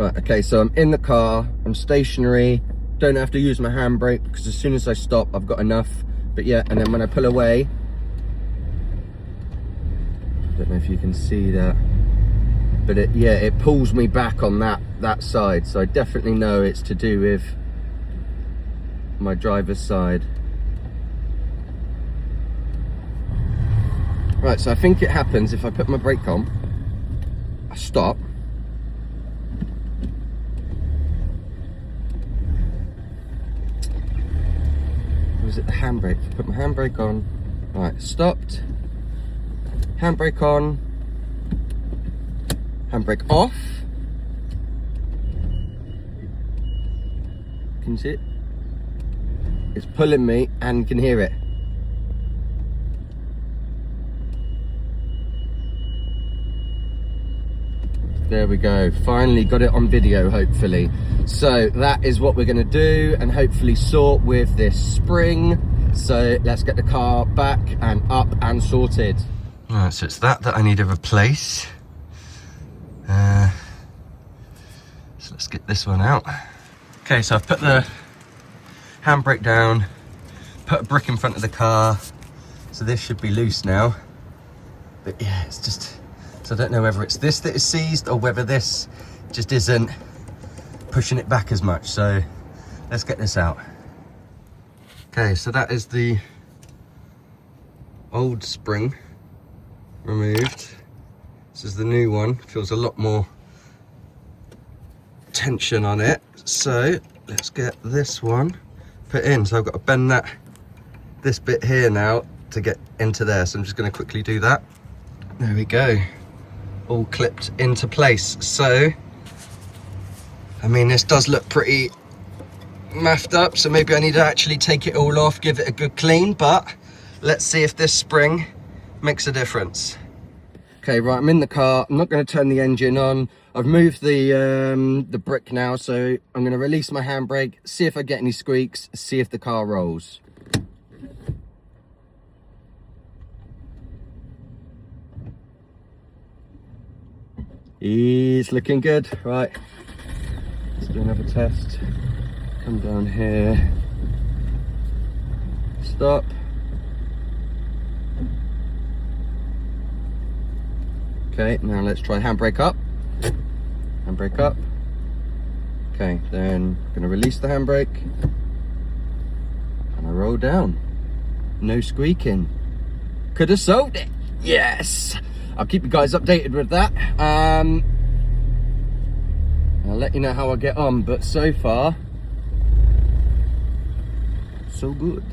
Right, okay, so I'm in the car, I'm stationary, don't have to use my handbrake because as soon as I stop, I've got enough. But yeah, and then when I pull away, I don't know if you can see that, but it pulls me back on that side. So I definitely know it's to do with my driver's side. Right, so I think it happens if I put my brake on, I stop, or is it the handbrake? Put my handbrake on, right, stopped, handbrake on, handbrake off. Can you see it? It's pulling me and you can hear it. There we go, finally got it on video, hopefully. So that is what we're gonna do and hopefully sort with this spring. So let's get the car back and up and sorted. All right, so it's that I need to replace. So let's get this one out. Okay, so I've put the handbrake down, put a brick in front of the car. So this should be loose now. But yeah, it's just, so I don't know whether it's this that is seized or whether this just isn't pushing it back as much. So let's get this out. Okay, so that is the old spring removed. This is the new one. Feels a lot more tension on it. So let's get this one put in. So I've got to bend this bit here now to get into there. So I'm just going to quickly do that. There we go. All clipped into place. So I mean, this does look pretty muffed up, so maybe I need to actually take it all off, give it a good clean, but let's see if this spring makes a difference. Okay, right, I'm in the car. I'm not going to turn the engine on. I've moved the brick now, so I'm going to release my handbrake, see if I get any squeaks, see if the car rolls. It's looking good. Right, let's do another test. Come down here, stop. Okay, now let's try handbrake up. Handbrake up. Okay, then I'm gonna release the handbrake and I roll down. No squeaking. Could have solved it. Yes. I'll keep you guys updated with that. I'll let you know how I get on, but so far, so good.